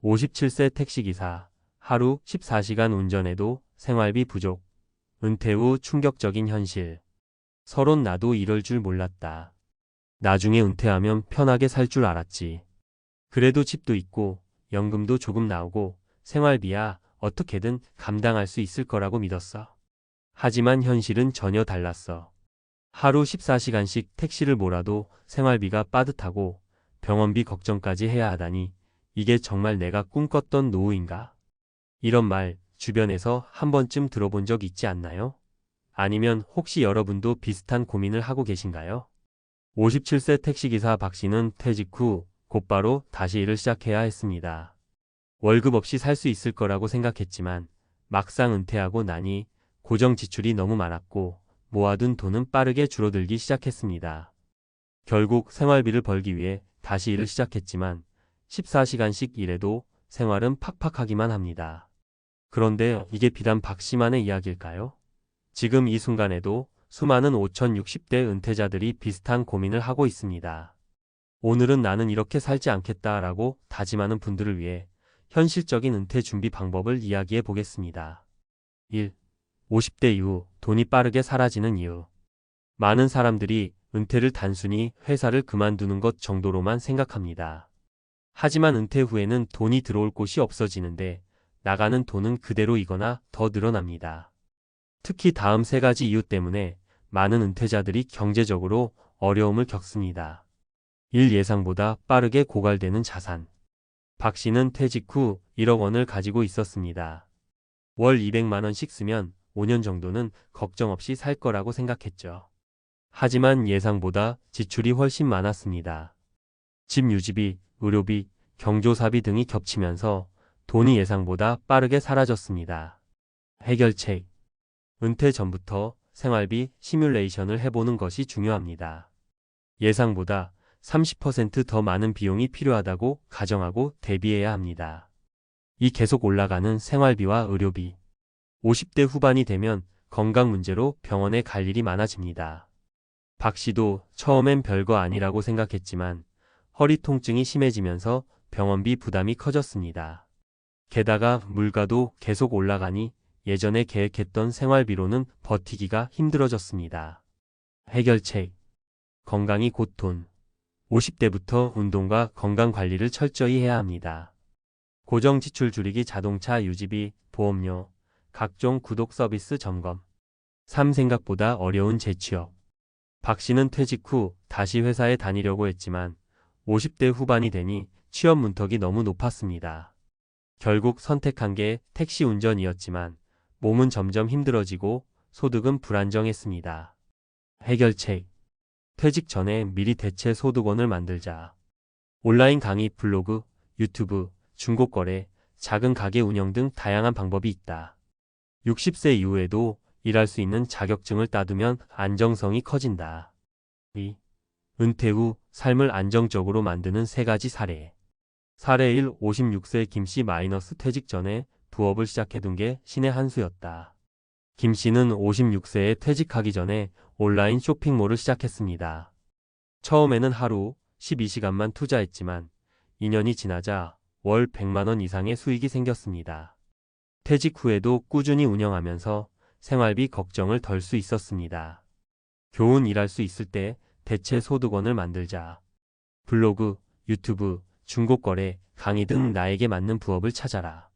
57세 택시기사. 하루 14시간 운전해도 생활비 부족. 은퇴 후 충격적인 현실. 서론 나도 이럴 줄 몰랐다. 나중에 은퇴하면 편하게 살 줄 알았지. 그래도 집도 있고 연금도 조금 나오고 생활비야 어떻게든 감당할 수 있을 거라고 믿었어. 하지만 현실은 전혀 달랐어. 하루 14시간씩 택시를 몰아도 생활비가 빠듯하고 병원비 걱정까지 해야 하다니 이게 정말 내가 꿈꿨던 노후인가? 이런 말 주변에서 한 번쯤 들어본 적 있지 않나요? 아니면 혹시 여러분도 비슷한 고민을 하고 계신가요? 57세 택시기사 박 씨는 퇴직 후 곧바로 다시 일을 시작해야 했습니다. 월급 없이 살 수 있을 거라고 생각했지만 막상 은퇴하고 나니 고정 지출이 너무 많았고 모아둔 돈은 빠르게 줄어들기 시작했습니다. 결국 생활비를 벌기 위해 다시 일을 시작했지만 14시간씩 일해도 생활은 팍팍하기만 합니다. 그런데 이게 비단 박 씨만의 이야기일까요? 지금 이 순간에도 수많은 5060대 은퇴자들이 비슷한 고민을 하고 있습니다. 오늘은 나는 이렇게 살지 않겠다라고 다짐하는 분들을 위해 현실적인 은퇴 준비 방법을 이야기해 보겠습니다. 1. 50대 이후 돈이 빠르게 사라지는 이유. 많은 사람들이 은퇴를 단순히 회사를 그만두는 것 정도로만 생각합니다. 하지만 은퇴 후에는 돈이 들어올 곳이 없어지는데 나가는 돈은 그대로이거나 더 늘어납니다. 특히 다음 세 가지 이유 때문에 많은 은퇴자들이 경제적으로 어려움을 겪습니다. 1. 예상보다 빠르게 고갈되는 자산. 박 씨는 퇴직 후 1억 원을 가지고 있었습니다. 월 200만 원씩 쓰면 5년 정도는 걱정 없이 살 거라고 생각했죠. 하지만 예상보다 지출이 훨씬 많았습니다. 집 유지비, 의료비, 경조사비 등이 겹치면서 돈이 예상보다 빠르게 사라졌습니다. 해결책. 은퇴 전부터 생활비 시뮬레이션을 해보는 것이 중요합니다. 예상보다 30% 더 많은 비용이 필요하다고 가정하고 대비해야 합니다. 이 계속 올라가는 생활비와 의료비. 50대 후반이 되면 건강 문제로 병원에 갈 일이 많아집니다. 박 씨도 처음엔 별거 아니라고 생각했지만 허리 통증이 심해지면서 병원비 부담이 커졌습니다. 게다가 물가도 계속 올라가니 예전에 계획했던 생활비로는 버티기가 힘들어졌습니다. 해결책. 건강이 곧 돈. 50대부터 운동과 건강 관리를 철저히 해야 합니다. 고정 지출 줄이기, 자동차 유지비, 보험료, 각종 구독 서비스 점검. 3. 생각보다 어려운 재취업. 박 씨는 퇴직 후 다시 회사에 다니려고 했지만 50대 후반이 되니 취업 문턱이 너무 높았습니다. 결국 선택한 게 택시 운전이었지만 몸은 점점 힘들어지고 소득은 불안정했습니다. 해결책. 퇴직 전에 미리 대체 소득원을 만들자. 온라인 강의, 블로그, 유튜브, 중고거래, 작은 가게 운영 등 다양한 방법이 있다. 60세 이후에도 일할 수 있는 자격증을 따두면 안정성이 커진다. 2. 은퇴 후 삶을 안정적으로 만드는 세 가지 사례. 사례 1. 56세 김 씨 퇴직 전에 부업을 시작해둔 게 신의 한 수였다. 김 씨는 56세에 퇴직하기 전에 온라인 쇼핑몰을 시작했습니다. 처음에는 하루 12시간만 투자했지만 2년이 지나자 월 100만 원 이상의 수익이 생겼습니다. 퇴직 후에도 꾸준히 운영하면서 생활비 걱정을 덜 수 있었습니다. 교훈. 일할 수 있을 때 대체 소득원을 만들자. 블로그, 유튜브, 중고거래, 강의 등 나에게 맞는 부업을 찾아라.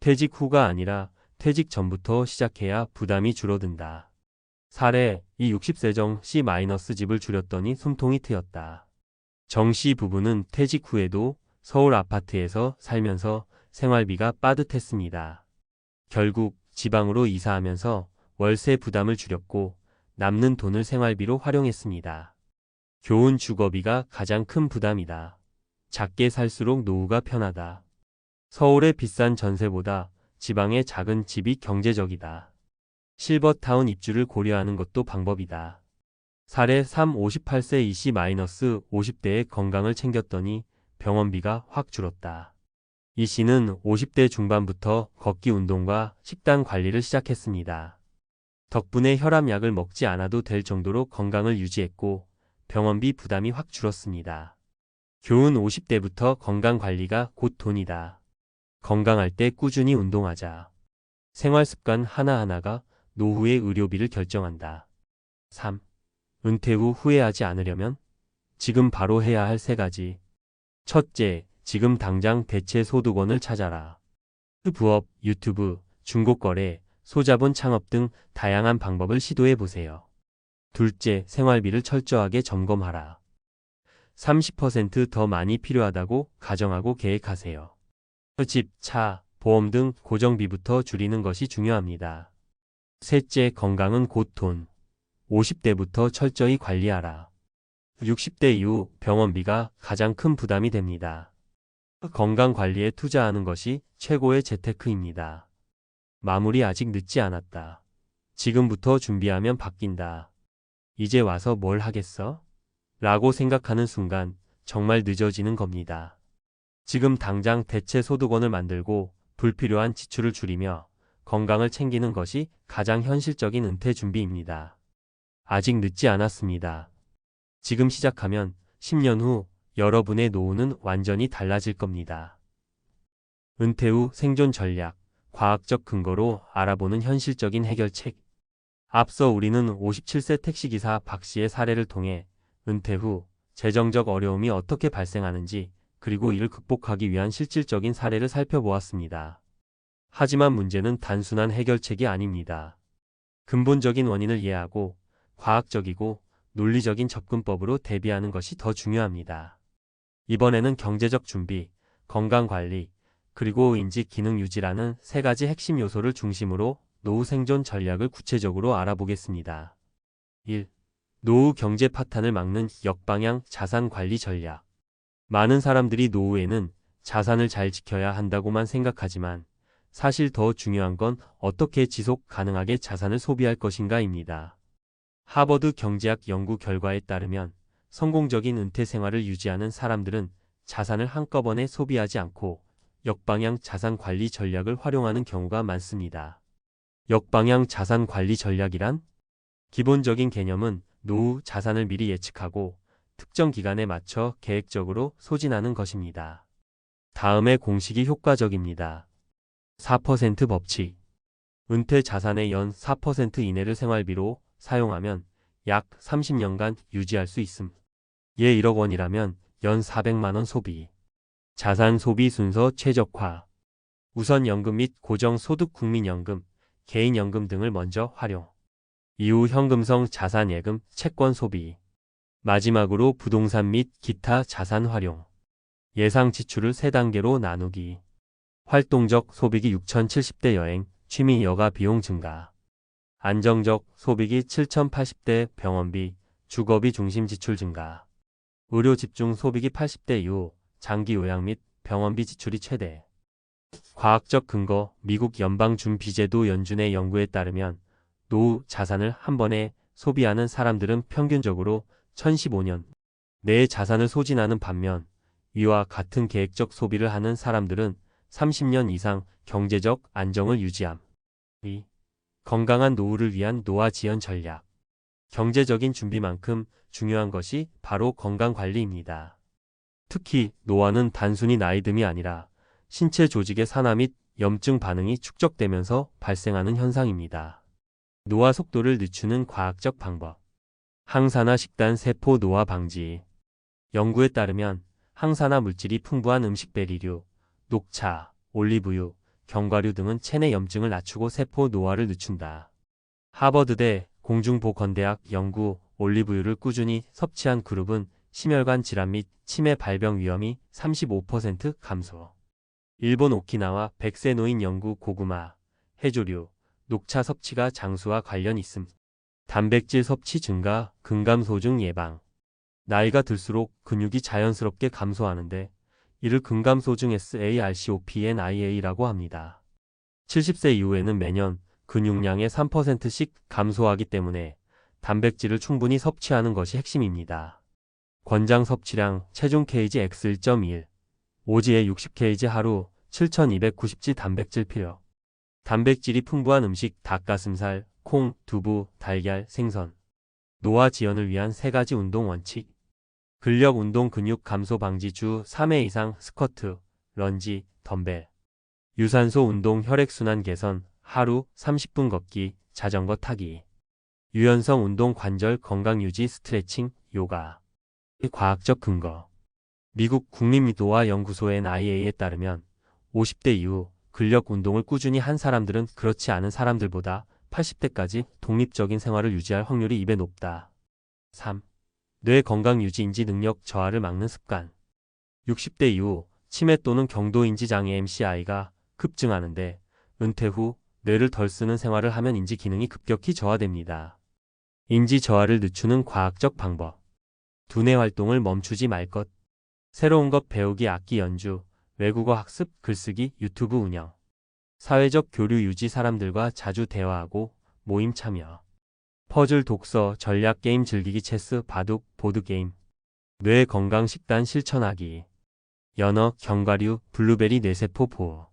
퇴직 후가 아니라 퇴직 전부터 시작해야 부담이 줄어든다. 사례. 이 60세 정 씨 집을 줄였더니 숨통이 트였다. 정 씨 부부는 퇴직 후에도 서울 아파트에서 살면서 생활비가 빠듯했습니다. 결국 지방으로 이사하면서 월세 부담을 줄였고 남는 돈을 생활비로 활용했습니다. 교훈. 주거비가 가장 큰 부담이다. 작게 살수록 노후가 편하다. 서울의 비싼 전세보다 지방의 작은 집이 경제적이다. 실버타운 입주를 고려하는 것도 방법이다. 사례 3. 58세 이 씨 -50대의 건강을 챙겼더니 병원비가 확 줄었다. 이 씨는 50대 중반부터 걷기 운동과 식단 관리를 시작했습니다. 덕분에 혈압약을 먹지 않아도 될 정도로 건강을 유지했고 병원비 부담이 확 줄었습니다. 교훈. 50대부터 건강 관리가 곧 돈이다. 건강할 때 꾸준히 운동하자. 생활 습관 하나하나가 노후의 의료비를 결정한다. 3. 은퇴 후 후회하지 않으려면 지금 바로 해야 할 3가지. 첫째, 지금 당장 대체 소득원을 찾아라. 부업, 유튜브, 중고거래, 소자본 창업 등 다양한 방법을 시도해 보세요. 둘째, 생활비를 철저하게 점검하라. 30%더 많이 필요하다고 가정하고 계획하세요. 집, 차, 보험 등 고정비부터 줄이는 것이 중요합니다. 셋째, 건강은 곧 돈. 50대부터 철저히 관리하라. 60대 이후 병원비가 가장 큰 부담이 됩니다. 건강 관리에 투자하는 것이 최고의 재테크입니다. 마무리 아직 늦지 않았다. 지금부터 준비하면 바뀐다. 이제 와서 뭘 하겠어? 라고 생각하는 순간 정말 늦어지는 겁니다. 지금 당장 대체 소득원을 만들고 불필요한 지출을 줄이며 건강을 챙기는 것이 가장 현실적인 은퇴 준비입니다. 아직 늦지 않았습니다. 지금 시작하면 10년 후 여러분의 노후는 완전히 달라질 겁니다. 은퇴 후 생존 전략, 과학적 근거로 알아보는 현실적인 해결책. 앞서 우리는 57세 택시기사 박 씨의 사례를 통해 은퇴 후 재정적 어려움이 어떻게 발생하는지 그리고 이를 극복하기 위한 실질적인 사례를 살펴보았습니다. 하지만 문제는 단순한 해결책이 아닙니다. 근본적인 원인을 이해하고 과학적이고 논리적인 접근법으로 대비하는 것이 더 중요합니다. 이번에는 경제적 준비, 건강관리, 그리고 인지 기능 유지라는 3가지 핵심 요소를 중심으로 노후 생존 전략을 구체적으로 알아보겠습니다. 1. 노후 경제 파탄을 막는 역방향 자산 관리 전략. 많은 사람들이 노후에는 자산을 잘 지켜야 한다고만 생각하지만 사실 더 중요한 건 어떻게 지속 가능하게 자산을 소비할 것인가입니다. 하버드 경제학 연구 결과에 따르면 성공적인 은퇴 생활을 유지하는 사람들은 자산을 한꺼번에 소비하지 않고 역방향 자산 관리 전략을 활용하는 경우가 많습니다. 역방향 자산 관리 전략이란? 기본적인 개념은 노후 자산을 미리 예측하고 특정 기간에 맞춰 계획적으로 소진하는 것입니다. 다음의 공식이 효과적입니다. 4% 법칙. 은퇴 자산의 연 4% 이내를 생활비로 사용하면 약 30년간 유지할 수 있음. 예 1억 원이라면 연 400만 원 소비. 자산 소비 순서 최적화. 우선 연금 및 고정소득 국민연금, 개인연금 등을 먼저 활용. 이후 현금성 자산예금, 채권 소비. 마지막으로 부동산 및 기타 자산 활용. 예상 지출을 3단계로 나누기. 활동적 소비기 6,070대 여행, 취미 여가 비용 증가. 안정적 소비기 7,080대 병원비, 주거비 중심 지출 증가. 의료 집중 소비기 80대 이후 장기 요양 및 병원비 지출이 최대. 과학적 근거 미국 연방준비제도 연준의 연구에 따르면 노후 자산을 한 번에 소비하는 사람들은 평균적으로 1015년 내에 자산을 소진하는 반면 이와 같은 계획적 소비를 하는 사람들은 30년 이상 경제적 안정을 유지함. 2. 건강한 노후를 위한 노화 지연 전략. 경제적인 준비만큼 중요한 것이 바로 건강관리입니다. 특히 노화는 단순히 나이듦이 아니라 신체 조직의 산화 및 염증 반응이 축적되면서 발생하는 현상입니다. 노화 속도를 늦추는 과학적 방법. 항산화 식단 세포 노화 방지. 연구에 따르면 항산화 물질이 풍부한 음식 베리류, 녹차, 올리브유, 견과류 등은 체내 염증을 낮추고 세포 노화를 늦춘다. 하버드대 공중보건대학 연구 올리브유를 꾸준히 섭취한 그룹은 심혈관 질환 및 치매 발병 위험이 35% 감소. 일본 오키나와 100세 노인 연구 고구마, 해조류, 녹차 섭취가 장수와 관련 있음. 단백질 섭취 증가, 근감소증 예방. 나이가 들수록 근육이 자연스럽게 감소하는데 이를 근감소증 SARCOPNIA라고 합니다. 70세 이후에는 매년 근육량의 3%씩 감소하기 때문에 단백질을 충분히 섭취하는 것이 핵심입니다. 권장 섭취량 체중 kg x 1.1, 오지에 60kg 하루 7,290지 단백질 필요. 단백질이 풍부한 음식 닭가슴살, 콩, 두부, 달걀, 생선. 노화 지연을 위한 3가지 운동 원칙. 근력 운동 근육 감소 방지 주 3회 이상 스쿼트, 런지, 덤벨. 유산소 운동 혈액순환 개선, 하루 30분 걷기, 자전거 타기. 유연성 운동 관절 건강 유지 스트레칭, 요가. 과학적 근거. 미국 국립노화 연구소 NIA에 따르면 50대 이후 근력 운동을 꾸준히 한 사람들은 그렇지 않은 사람들보다 80대까지 독립적인 생활을 유지할 확률이 2배 높다. 3. 뇌 건강 유지 인지 능력 저하를 막는 습관. 60대 이후 치매 또는 경도 인지 장애 MCI가 급증하는데 은퇴 후 뇌를 덜 쓰는 생활을 하면 인지 기능이 급격히 저하됩니다. 인지 저하를 늦추는 과학적 방법. 두뇌 활동을 멈추지 말 것. 새로운 것 배우기 악기 연주, 외국어 학습, 글쓰기, 유튜브 운영. 사회적 교류 유지 사람들과 자주 대화하고 모임 참여. 퍼즐 독서, 전략 게임 즐기기 체스, 바둑, 보드게임. 뇌 건강 식단 실천하기. 연어, 견과류, 블루베리 뇌세포 보호.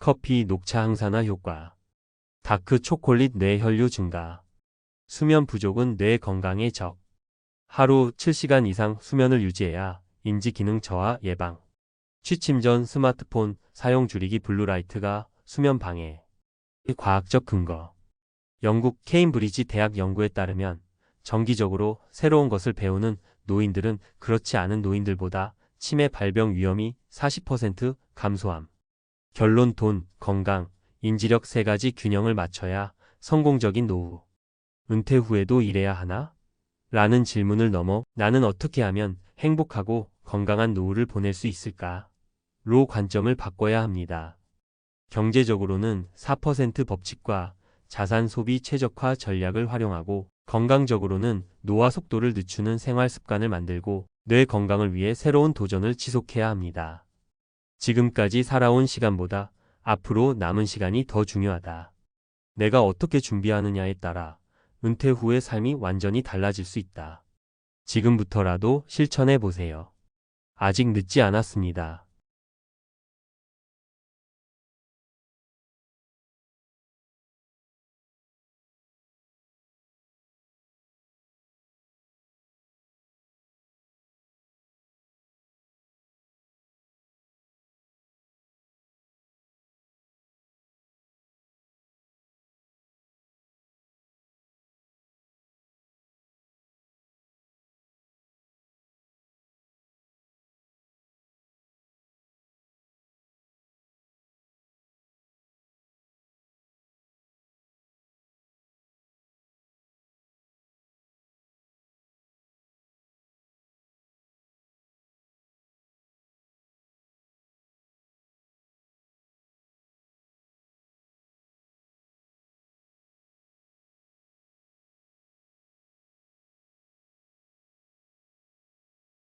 커피, 녹차 항산화 효과. 다크 초콜릿 뇌 혈류 증가. 수면 부족은 뇌 건강의 적. 하루 7시간 이상 수면을 유지해야 인지 기능 저하 예방. 취침 전 스마트폰 사용 줄이기 블루라이트가 수면 방해. 과학적 근거. 영국 케임브리지 대학 연구에 따르면 정기적으로 새로운 것을 배우는 노인들은 그렇지 않은 노인들보다 치매 발병 위험이 40% 감소함. 결론 돈, 건강, 인지력 세 가지 균형을 맞춰야 성공적인 노후. 은퇴 후에도 일해야 하나? 라는 질문을 넘어 나는 어떻게 하면 행복하고 건강한 노후를 보낼 수 있을까? 로 관점을 바꿔야 합니다. 경제적으로는 4% 법칙과 자산 소비 최적화 전략을 활용하고 건강적으로는 노화 속도를 늦추는 생활 습관을 만들고 뇌 건강을 위해 새로운 도전을 지속해야 합니다. 지금까지 살아온 시간보다 앞으로 남은 시간이 더 중요하다. 내가 어떻게 준비하느냐에 따라 은퇴 후의 삶이 완전히 달라질 수 있다. 지금부터라도 실천해 보세요. 아직 늦지 않았습니다.